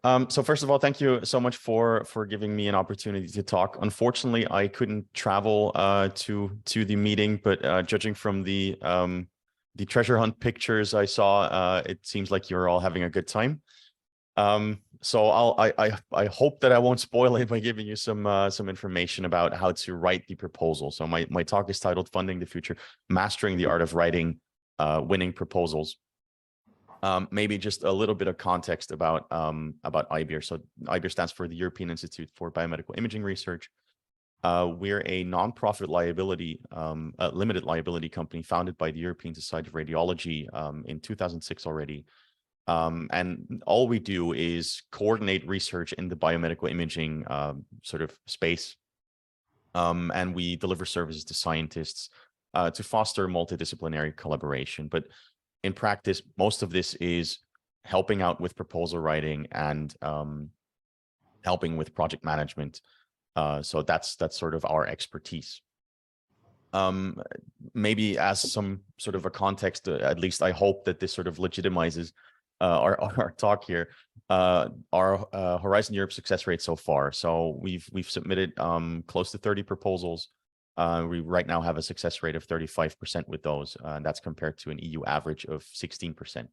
So first of all, thank you so much for giving me an opportunity to talk. Unfortunately, I couldn't travel to the meeting, but judging from the treasure hunt pictures I saw, it seems like you're all having a good time. So I hope that I won't spoil it by giving you some information about how to write the proposal. So my talk is titled "Funding the Future: Mastering the Art of Writing Winning Proposals." Maybe just a little bit of context about EIBIR. So EIBIR stands for the European Institute for Biomedical Imaging Research. We're a non-profit liability, limited liability company founded by the European Society of Radiology in 2006 already. And all we do is coordinate research in the biomedical imaging sort of space. And we deliver services to scientists to foster multidisciplinary collaboration. But in practice, most of this is helping out with proposal writing and helping with project management. So that's sort of our expertise. Maybe as some sort of a context, at least I hope that this sort of legitimizes our talk here. Our Horizon Europe success rate so far. So we've submitted close to 30 proposals. We right now have a success rate of 35% with those, and that's compared to an EU average of 16%.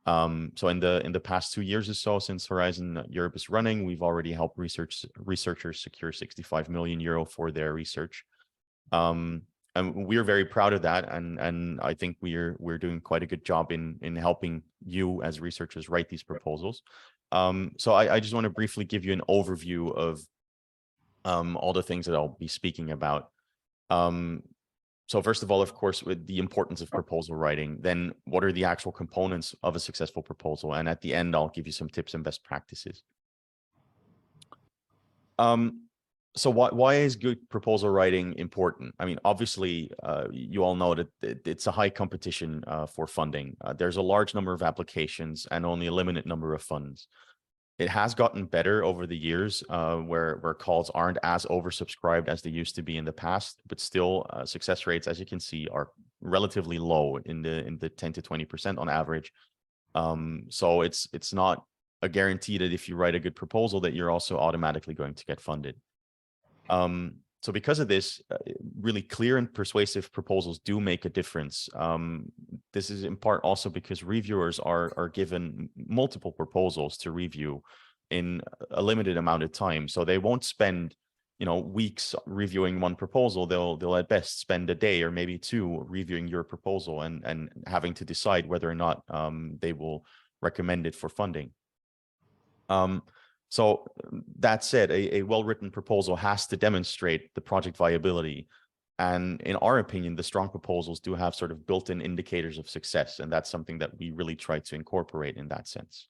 So in the past 2 years or so, since Horizon Europe is running, we've already helped researchers secure 65 million euro for their research. And we're very proud of that, and I think we're doing quite a good job in helping you as researchers write these proposals. So I just want to briefly give you an overview of all the things that I'll be speaking about. So first of all, of course, with the importance of proposal writing, then what are the actual components of a successful proposal? And at the end, I'll give you some tips and best practices. So why is good proposal writing important? I mean, obviously, you all know that it's a high competition for funding. There's a large number of applications and only a limited number of funds. It has gotten better over the years, where calls aren't as oversubscribed as they used to be in the past, but still success rates, as you can see, are relatively low in the 10 to 20% on average. So it's not a guarantee that if you write a good proposal that you're also automatically going to get funded. So because of this, really clear and persuasive proposals do make a difference. This is in part also because reviewers are given multiple proposals to review in a limited amount of time. So they won't spend, weeks reviewing one proposal. They'll at best spend a day or maybe two reviewing your proposal and having to decide whether or not they will recommend it for funding. So that said, a well-written proposal has to demonstrate the project viability. And in our opinion, the strong proposals do have sort of built-in indicators of success. And that's something that we really try to incorporate in that sense.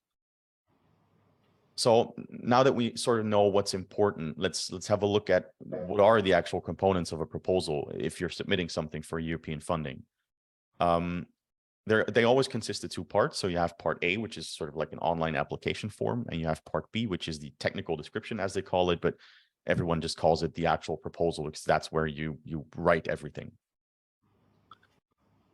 So now that we sort of know what's important, let's have a look at what are the actual components of a proposal if you're submitting something for European funding. They always consist of two parts. So you have part A, which is sort of like an online application form, and you have part B, which is the technical description, as they call it, but everyone just calls it the actual proposal because that's where you write everything.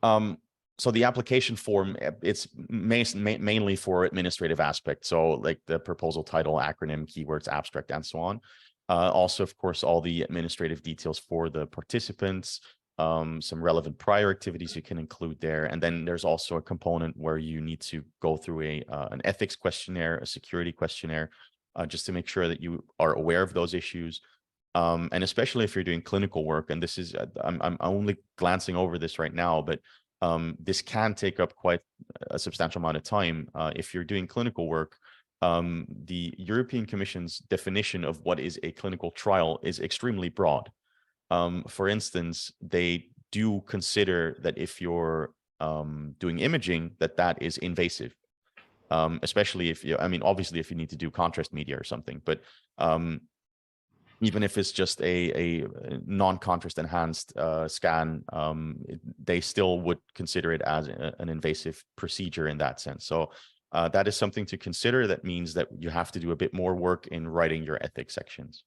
So the application form, it's mainly for administrative aspects. So like the proposal title, acronym, keywords, abstract, and so on. Also, of course, all the administrative details for the participants, some relevant prior activities you can include there. And then there's also a component where you need to go through an ethics questionnaire, a security questionnaire, just to make sure that you are aware of those issues. And especially if you're doing clinical work, and this is, I'm only glancing over this right now, but this can take up quite a substantial amount of time. If you're doing clinical work, the European Commission's definition of what is a clinical trial is extremely broad. For instance, they do consider that if you're doing imaging, that is invasive, especially if you, obviously if you need to do contrast media or something, but even if it's just a non-contrast enhanced scan, they still would consider it as an invasive procedure in that sense. So that is something to consider. That means that you have to do a bit more work in writing your ethics sections.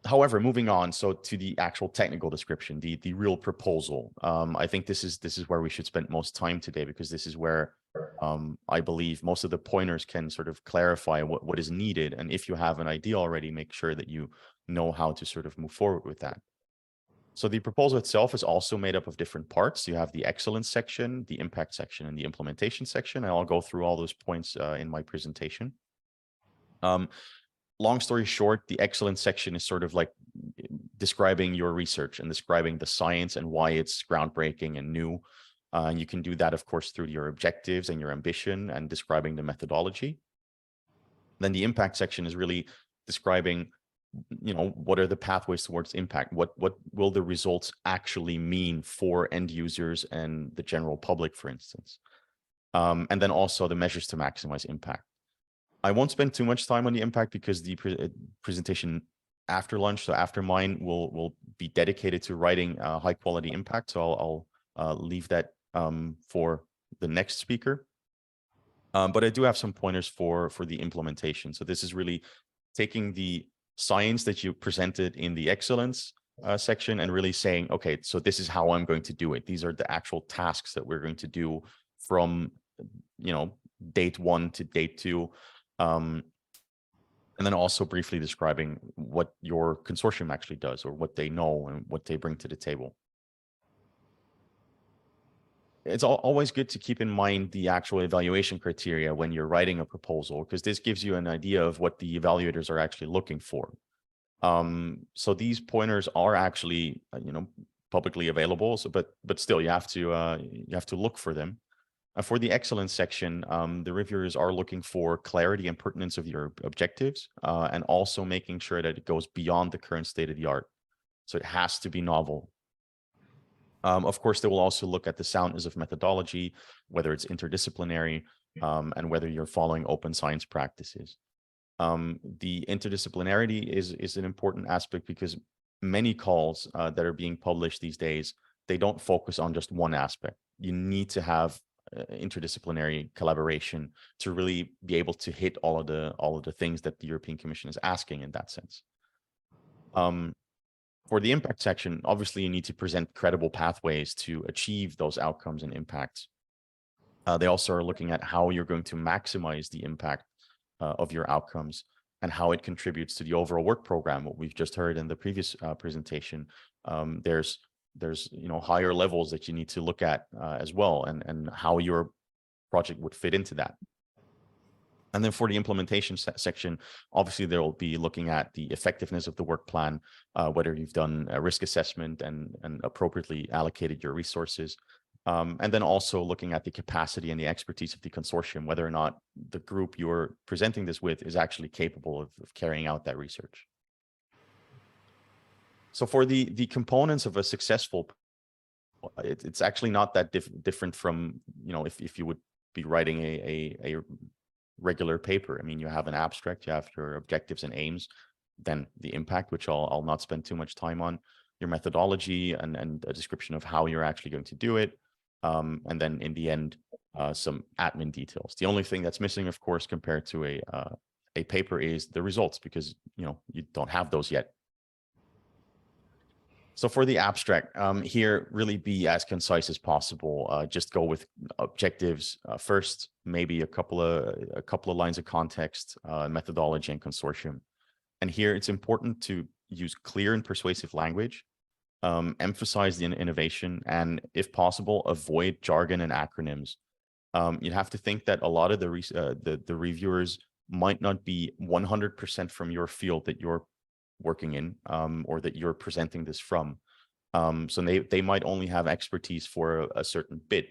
However, moving on, so to the actual technical description, the real proposal, I think this is where we should spend most time today, because this is where I believe most of the pointers can sort of clarify what is needed. And if you have an idea already, make sure that you know how to sort of move forward with that. So the proposal itself is also made up of different parts. You have the excellence section, the impact section, and the implementation section. And I'll go through all those points in my presentation. Long story short, the excellence section is sort of like describing your research and describing the science and why it's groundbreaking and new. And you can do that, of course, through your objectives and your ambition and describing the methodology. Then the impact section is really describing, what are the pathways towards impact? What will the results actually mean for end users and the general public, for instance? And then also the measures to maximize impact. I won't spend too much time on the impact because the presentation after lunch, so after mine, will be dedicated to writing high quality impact. So I'll leave that for the next speaker. But I do have some pointers for the implementation. So this is really taking the science that you presented in the excellence section and really saying, okay, so this is how I'm going to do it. These are the actual tasks that we're going to do from, date 1 to date 2. And then also briefly describing what your consortium actually does or what they know and what they bring to the table. It's always good to keep in mind the actual evaluation criteria when you're writing a proposal, because this gives you an idea of what the evaluators are actually looking for. So these pointers are actually, publicly available. So, but still, you have to look for them. For the excellence section, the reviewers are looking for clarity and pertinence of your objectives, and also making sure that it goes beyond the current state of the art. So it has to be novel. Of course, they will also look at the soundness of methodology, whether it's interdisciplinary, and whether you're following open science practices. The interdisciplinarity is an important aspect because many calls that are being published these days, they don't focus on just one aspect. You need to have interdisciplinary collaboration to really be able to hit all of the things that the European Commission is asking in that sense. For the impact section, obviously you need to present credible pathways to achieve those outcomes and impacts. They also are looking at how you're going to maximize the impact of your outcomes and how it contributes to the overall work program. What we've just heard in the previous presentation, there's higher levels that you need to look at as well, and how your project would fit into that. And then for the implementation section, obviously there will be looking at the effectiveness of the work plan, whether you've done a risk assessment and appropriately allocated your resources. And then also looking at the capacity and the expertise of the consortium, whether or not the group you're presenting this with is actually capable of carrying out that research. So for the components of a successful, it's actually not that different from, if you would be writing a regular paper. I mean, you have an abstract, you have your objectives and aims, then the impact, which I'll not spend too much time on, your methodology and a description of how you're actually going to do it. And then in the end, some admin details. The only thing that's missing, of course, compared to a paper is the results, because, you don't have those yet. So for the abstract, here, really be as concise as possible. Just go with objectives first, maybe a couple of lines of context, methodology, and consortium. And here, it's important to use clear and persuasive language, emphasize the innovation, and if possible, avoid jargon and acronyms. You have to think that a lot of the reviewers might not be 100% from your field that you're working in, or that you're presenting this from. So they might only have expertise for a certain bit.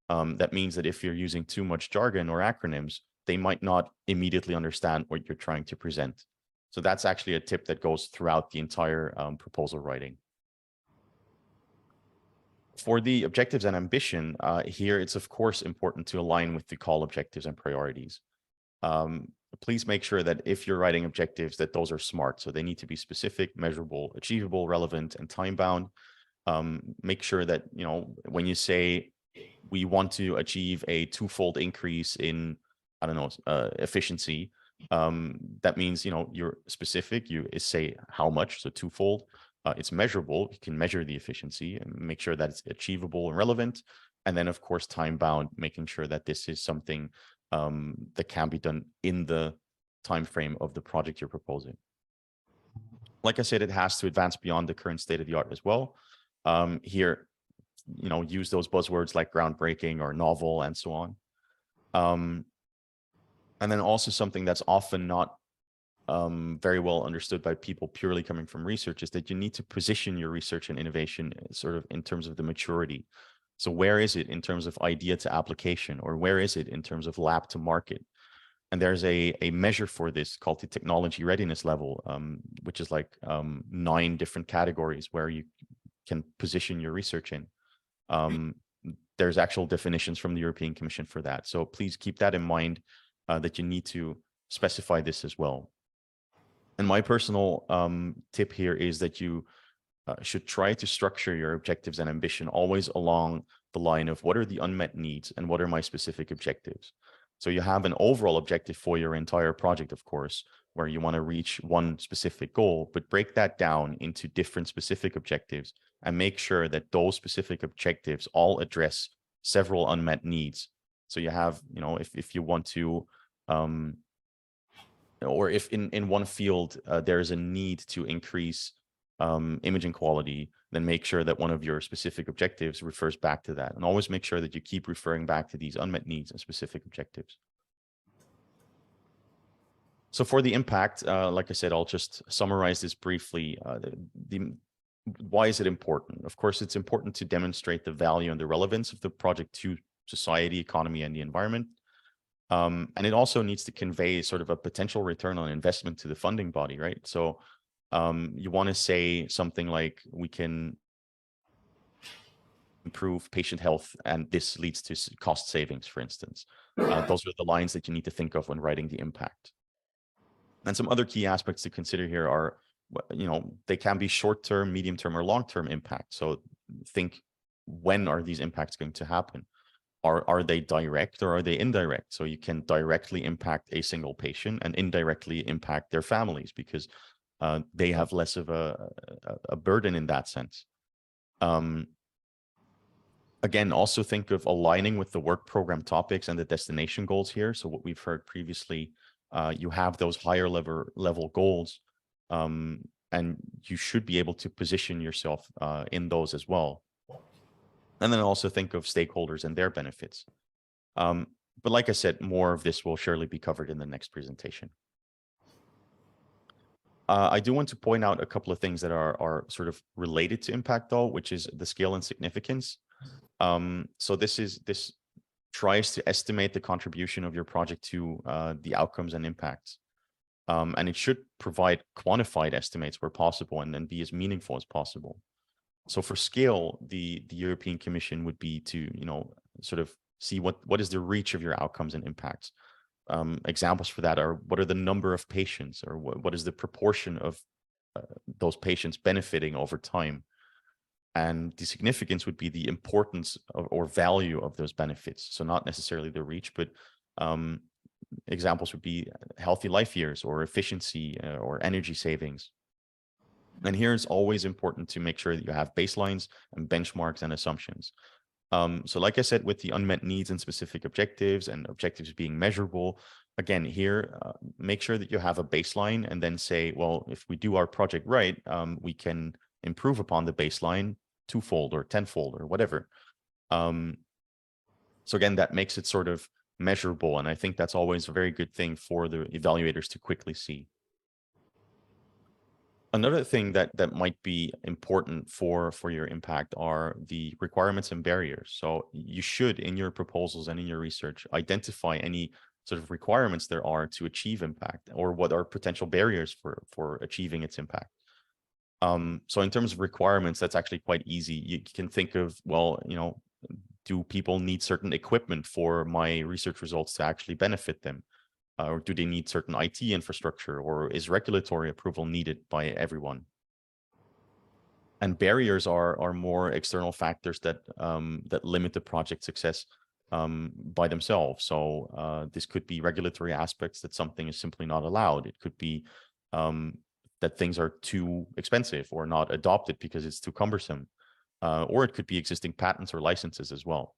That means that if you're using too much jargon or acronyms, they might not immediately understand what you're trying to present. So that's actually a tip that goes throughout the entire proposal writing. For the objectives and ambition, here it's of course important to align with the call objectives and priorities. Please make sure that if you're writing objectives, that those are SMART. So they need to be specific, measurable, achievable, relevant, and time-bound. Make sure that, when you say we want to achieve a 2-fold increase in, efficiency, that means, you're specific, you say how much, so 2-fold. It's measurable, you can measure the efficiency and make sure that it's achievable and relevant. And then, of course, time bound, making sure that this is something that can be done in the time frame of the project you're proposing. Like I said, it has to advance beyond the current state of the art as well. Here, use those buzzwords like groundbreaking or novel and so on. And then also something that's often not very well understood by people purely coming from research is that you need to position your research and innovation sort of in terms of the maturity. So where is it in terms of idea to application, or where is it in terms of lab to market? And there's a measure for this called the technology readiness level, which is like 9 different categories where you can position your research in. There's actual definitions from the European Commission for that. So please keep that in mind, that you need to specify this as well. And my personal tip here is that you should try to structure your objectives and ambition always along the line of what are the unmet needs and what are my specific objectives. So you have an overall objective for your entire project, of course, where you want to reach one specific goal, but break that down into different specific objectives and make sure that those specific objectives all address several unmet needs. So you have, if you want to, or if in one field there is a need to increase imaging quality, then make sure that one of your specific objectives refers back to that. And always make sure that you keep referring back to these unmet needs and specific objectives. So for the impact, like I said, I'll just summarize this briefly. Why is it important? Of course, it's important to demonstrate the value and the relevance of the project to society, economy, and the environment. And it also needs to convey sort of a potential return on investment to the funding body, right? So you want to say something like, we can improve patient health, and this leads to cost savings, for instance. Those are the lines that you need to think of when writing the impact. And some other key aspects to consider here are, they can be short-term, medium-term, or long-term impact. So think, when are these impacts going to happen? Are they direct or are they indirect? So you can directly impact a single patient and indirectly impact their families, because they have less of a burden in that sense. Again, also think of aligning with the work program topics and the destination goals here. So what we've heard previously, you have those higher level goals, and you should be able to position yourself in those as well. And then also think of stakeholders and their benefits. But like I said, more of this will surely be covered in the next presentation. I do want to point out a couple of things that are sort of related to impact, though, which is the scale and significance. So this tries to estimate the contribution of your project to the outcomes and impacts. And it should provide quantified estimates where possible, and then be as meaningful as possible. So for scale, the European Commission would be to, sort of see what is the reach of your outcomes and impacts. Examples for that are, what are the number of patients, or what is the proportion of those patients benefiting over time? And the significance would be the importance or value of those benefits. So not necessarily the reach, but examples would be healthy life years, or efficiency, or energy savings. And here it's always important to make sure that you have baselines and benchmarks and assumptions. So like I said, with the unmet needs and specific objectives, and objectives being measurable, again, here, make sure that you have a baseline, and then say, well, if we do our project right, we can improve upon the baseline twofold or tenfold or whatever. So again, that makes it sort of measurable. And I think that's always a very good thing for the evaluators to quickly see. Another thing that might be important for your impact are the requirements and barriers. So you should, in your proposals and in your research, identify any sort of requirements there are to achieve impact, or what are potential barriers for achieving its impact. So in terms of requirements, that's actually quite easy. You can think of, well, do people need certain equipment for my research results to actually benefit them? Or do they need certain IT infrastructure, or is regulatory approval needed by everyone? And barriers are more external factors that limit the project success by themselves. So this could be regulatory aspects, that something is simply not allowed. It could be that things are too expensive or not adopted because it's too cumbersome. Or it could be existing patents or licenses as well.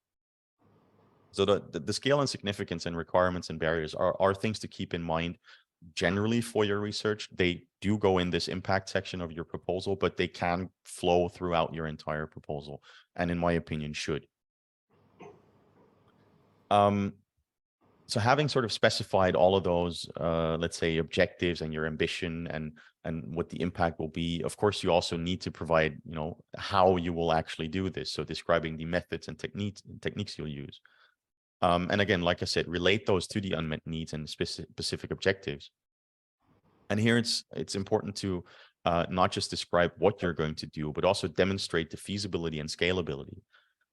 So the scale and significance and requirements and barriers are things to keep in mind generally for your research. They do go in this impact section of your proposal, but they can flow throughout your entire proposal, and in my opinion should. So having sort of specified all of those, let's say, objectives and your ambition and what the impact will be, of course, you also need to provide, how you will actually do this. So describing the methods and techniques you'll use. And again, like I said, relate those to the unmet needs and specific objectives. And here it's important to not just describe what you're going to do, but also demonstrate the feasibility and scalability.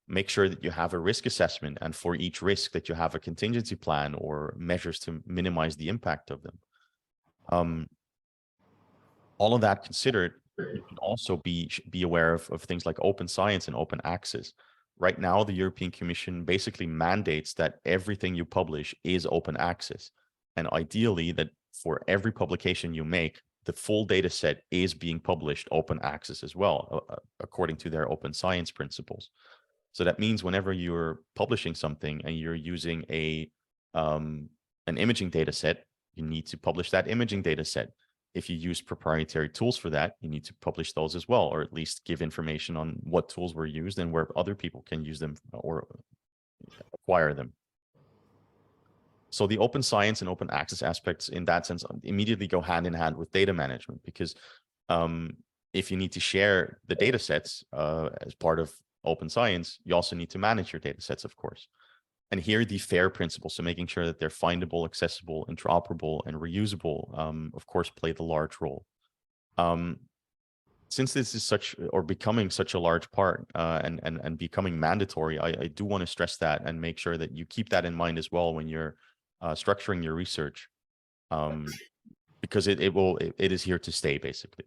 Make sure that you have a risk assessment, and for each risk that you have a contingency plan or measures to minimize the impact of them. All of that considered, you can also be aware of things like open science and open access. Right now, the European Commission basically mandates that everything you publish is open access. And ideally, that for every publication you make, the full data set is being published open access as well, according to their open science principles. So that means whenever you're publishing something and you're using an imaging data set, you need to publish that imaging data set. If you use proprietary tools for that, you need to publish those as well, or at least give information on what tools were used and where other people can use them or acquire them. So the open science and open access aspects in that sense immediately go hand in hand with data management, because if you need to share the data sets as part of open science, you also need to manage your data sets, of course. And here the FAIR principles, so making sure that they're findable, accessible, interoperable, and reusable, of course, play the large role. Since this is becoming such a large part and becoming mandatory, I do want to stress that and make sure that you keep that in mind as well when you're structuring your research, because it is here to stay, basically.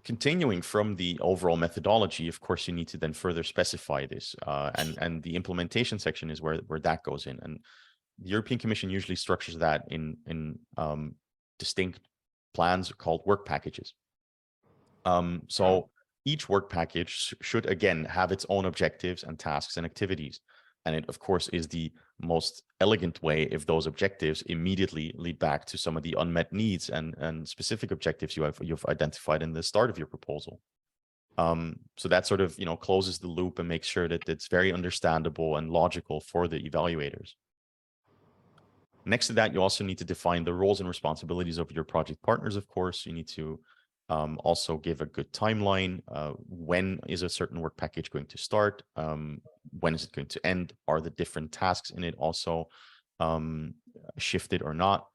Continuing from the overall methodology, of course, you need to then further specify this, and the implementation section is where that goes in. And the European Commission usually structures that in distinct plans called work packages. So each work package should, again, have its own objectives and tasks and activities. And it, of course, is the most elegant way if those objectives immediately lead back to some of the unmet needs and specific objectives you've identified in the start of your proposal. So that sort of, closes the loop and makes sure that it's very understandable and logical for the evaluators. Next to that, you also need to define the roles and responsibilities of your project partners, of course. You need to also give a good timeline. When is a certain work package going to start? When is it going to end? Are the different tasks in it also shifted or not?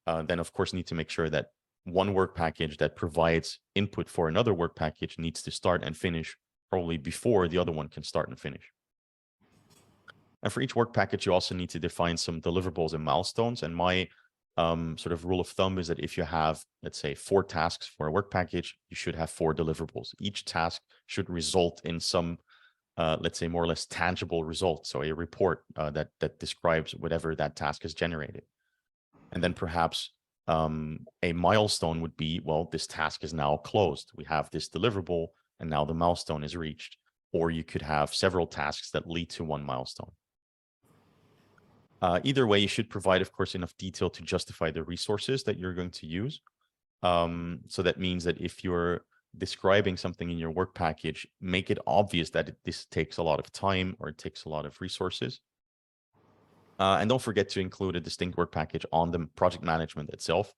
Then, of course, need to make sure that one work package that provides input for another work package needs to start and finish probably before the other one can start and finish. And for each work package, you also need to define some deliverables and milestones. And my sort of rule of thumb is that if you have, let's say, 4 tasks for a work package, you should have 4 deliverables. Each task should result in some, let's say, more or less tangible result. So a report that describes whatever that task has generated. And then perhaps a milestone would be, well, this task is now closed. We have this deliverable, and now the milestone is reached. Or you could have several tasks that lead to one milestone. Either way, you should provide, of course, enough detail to justify the resources that you're going to use. So that means that if you're describing something in your work package, make it obvious that this takes a lot of time or it takes a lot of resources. And don't forget to include a distinct work package on the project management itself.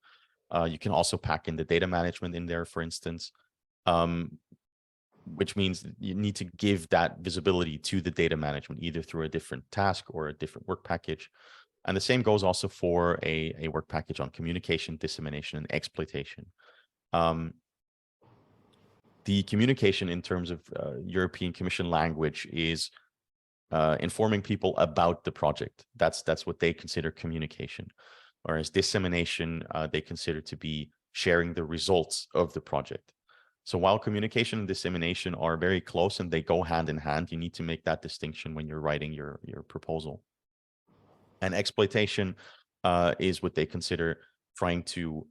You can also pack in the data management in there, for instance, which means you need to give that visibility to the data management, either through a different task or a different work package. And the same goes also for a work package on communication, dissemination, and exploitation. The communication in terms of European Commission language is informing people about the project. That's what they consider communication. Whereas dissemination, they consider to be sharing the results of the project. So while communication and dissemination are very close and they go hand in hand, you need to make that distinction when you're writing your proposal. And exploitation is what they consider trying to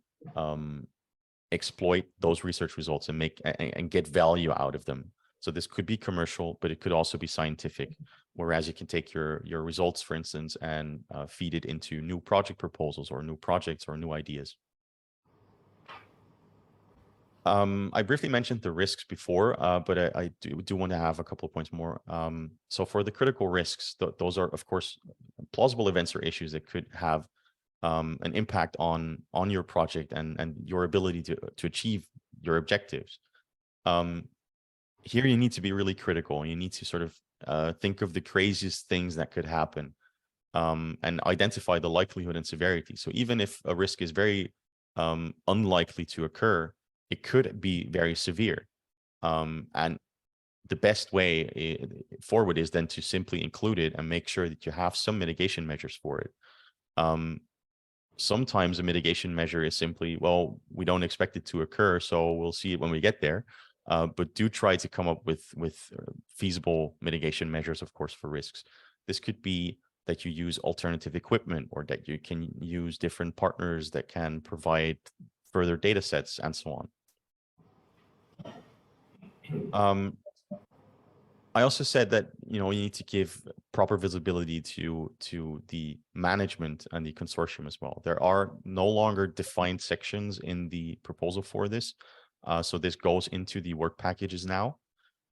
exploit those research results and get value out of them. So this could be commercial, but it could also be scientific, whereas you can take your results, for instance, and feed it into new project proposals or new projects or new ideas. I briefly mentioned the risks before, but I do want to have a couple of points more. So for the critical risks, those are, of course, plausible events or issues that could have an impact on your project and your ability to achieve your objectives. Here you need to be really critical. You need to sort of think of the craziest things that could happen, and identify the likelihood and severity. So even if a risk is very unlikely to occur, it could be very severe. And the best way forward is then to simply include it and make sure that you have some mitigation measures for it. Sometimes a mitigation measure is simply, well, we don't expect it to occur, so we'll see it when we get there. But do try to come up with feasible mitigation measures, of course, for risks. This could be that you use alternative equipment, or that you can use different partners that can provide further data sets and so on. I also said that, you need to give proper visibility to the management and the consortium as well. There are no longer defined sections in the proposal for this. So this goes into the work packages now.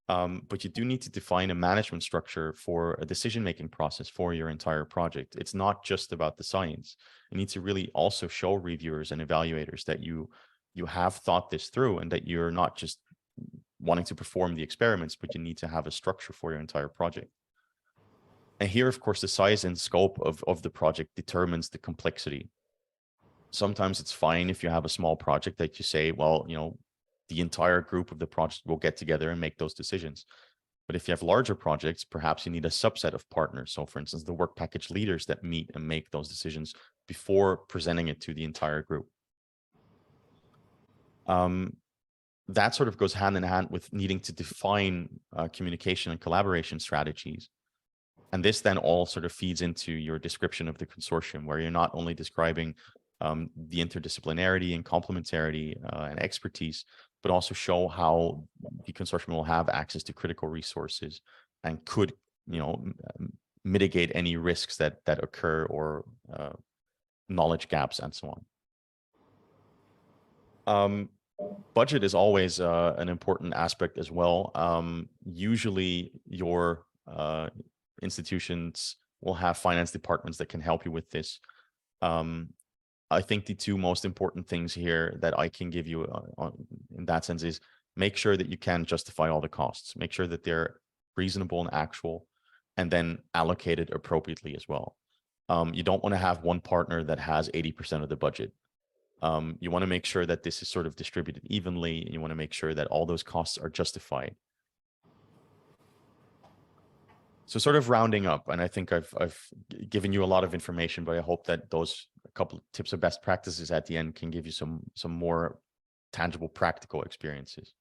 But you do need to define a management structure for a decision-making process for your entire project. It's not just about the science. You need to really also show reviewers and evaluators that you have thought this through, and that you're not just wanting to perform the experiments, but you need to have a structure for your entire project. And here, of course, the size and scope of the project determines the complexity. Sometimes it's fine if you have a small project that you say, well, the entire group of the project will get together and make those decisions. But if you have larger projects, perhaps you need a subset of partners. So for instance, the work package leaders that meet and make those decisions before presenting it to the entire group. That sort of goes hand in hand with needing to define communication and collaboration strategies. And this then all sort of feeds into your description of the consortium, where you're not only describing the interdisciplinarity and complementarity and expertise, but also show how the consortium will have access to critical resources and could, mitigate any risks that occur, or knowledge gaps and so on. Budget is always an important aspect as well. Usually your institutions will have finance departments that can help you with this. I think the two most important things here that I can give you in that sense is make sure that you can justify all the costs, make sure that they're reasonable and actual, and then allocated appropriately as well. You don't want to have one partner that has 80% of the budget. You want to make sure that this is sort of distributed evenly, and you want to make sure that all those costs are justified. So sort of rounding up, and I think I've given you a lot of information, but I hope that those couple of tips of best practices at the end can give you some more tangible, practical experiences.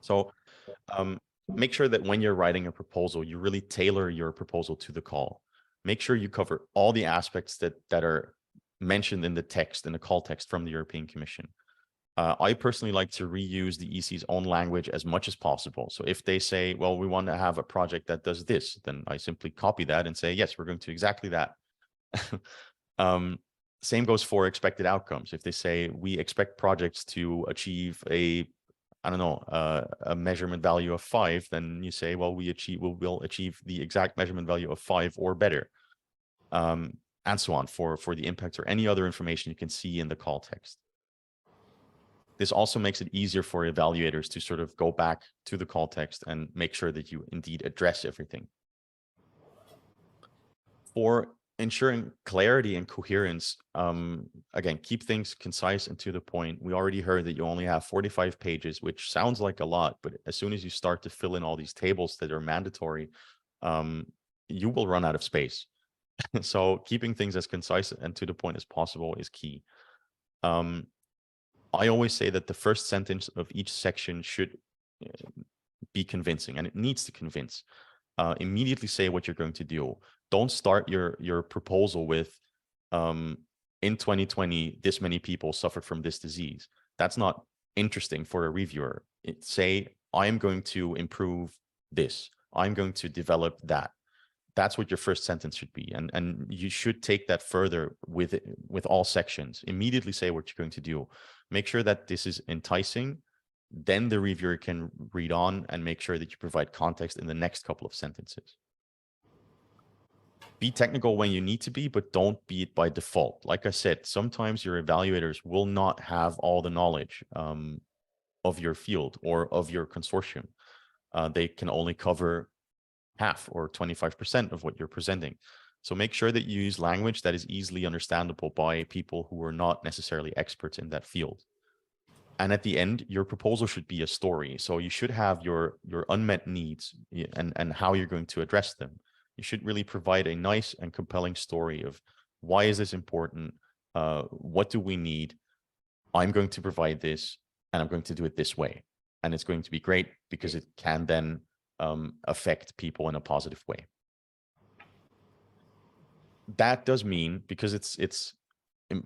So make sure that when you're writing a proposal, you really tailor your proposal to the call. Make sure you cover all the aspects that are mentioned in the text, in the call text from the European Commission. I personally like to reuse the EC's own language as much as possible. So if they say, well, we want to have a project that does this, then I simply copy that and say, yes, we're going to exactly that. Same goes for expected outcomes. If they say we expect projects to achieve a measurement value of 5, then you say, well, we'll achieve the exact measurement value of 5 or better, and so on for the impact or any other information you can see in the call text. This also makes it easier for evaluators to sort of go back to the call text and make sure that you indeed address everything. For ensuring clarity and coherence, again, keep things concise and to the point. We already heard that you only have 45 pages, which sounds like a lot, but as soon as you start to fill in all these tables that are mandatory, you will run out of space. So keeping things as concise and to the point as possible is key. I always say that the first sentence of each section should be convincing, and it needs to convince. Immediately say what you're going to do. Don't start your proposal with, in 2020, this many people suffered from this disease. That's not interesting for a reviewer. Say I'm going to improve this. I'm going to develop that. That's what your first sentence should be. And you should take that further with all sections. Immediately say what you're going to do. Make sure that this is enticing. Then the reviewer can read on and make sure that you provide context in the next couple of sentences. Be technical when you need to be, but don't be it by default. Like I said, sometimes your evaluators will not have all the knowledge of your field or of your consortium. They can only cover half or 25% of what you're presenting. So make sure that you use language that is easily understandable by people who are not necessarily experts in that field. And at the end, your proposal should be a story. So you should have your unmet needs and how you're going to address them. You should really provide a nice and compelling story of why is this important? What do we need? I'm going to provide this, and I'm going to do it this way. And it's going to be great because it can then affect people in a positive way. That does mean, because it's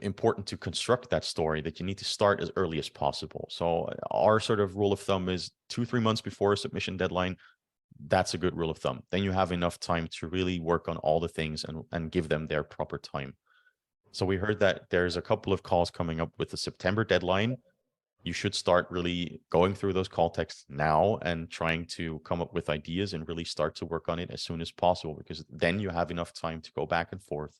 important to construct that story, that you need to start as early as possible. So our sort of rule of thumb is 2-3 months before a submission deadline. That's a good rule of thumb. Then you have enough time to really work on all the things and give them their proper time. So we heard that there's a couple of calls coming up with the September deadline. You should start really going through those call texts now and trying to come up with ideas and really start to work on it as soon as possible, because then you have enough time to go back and forth,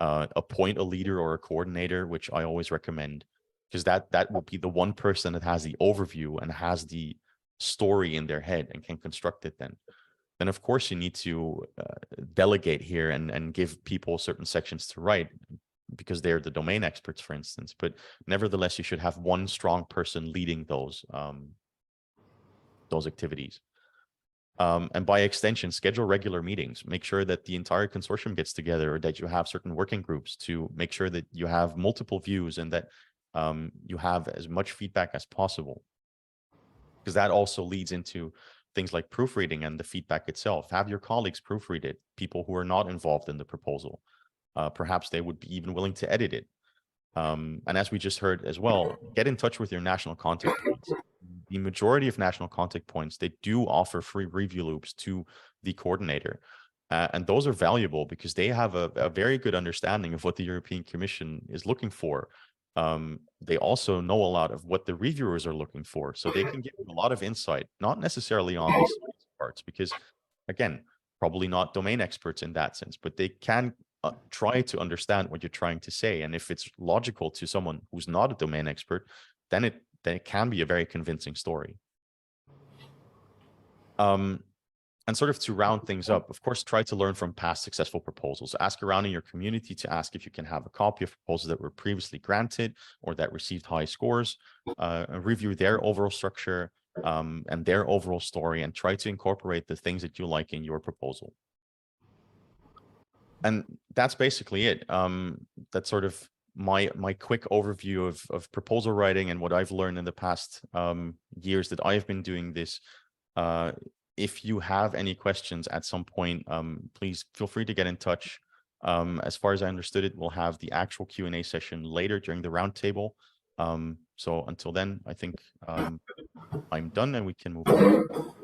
appoint a leader or a coordinator, which I always recommend, because that will be the one person that has the overview and has the story in their head and can construct it then. Then of course you need to delegate here and give people certain sections to write, because they're the domain experts, for instance. But nevertheless, you should have one strong person leading those activities. And by extension, schedule regular meetings. Make sure that the entire consortium gets together, or that you have certain working groups to make sure that you have multiple views and that you have as much feedback as possible. Because that also leads into things like proofreading and the feedback itself. Have your colleagues proofread it, people who are not involved in the proposal. Perhaps they would be even willing to edit it. And as we just heard as well, get in touch with your national contact points. The majority of national contact points, they do offer free review loops to the coordinator. And those are valuable because they have a very good understanding of what the European Commission is looking for. They also know a lot of what the reviewers are looking for. So they can give you a lot of insight, not necessarily on these parts, because again, probably not domain experts in that sense, but they can try to understand what you're trying to say. And if it's logical to someone who's not a domain expert, then it can be a very convincing story. And sort of to round things up, of course, try to learn from past successful proposals. Ask around in your community to ask if you can have a copy of proposals that were previously granted or that received high scores, review their overall structure and their overall story, and try to incorporate the things that you like in your proposal. And that's basically it. That's sort of my quick overview of proposal writing and what I've learned in the past years that I've been doing this. If you have any questions at some point, please feel free to get in touch. As far as I understood it, we'll have the actual Q&A session later during the roundtable. So until then, I think I'm done and we can move on.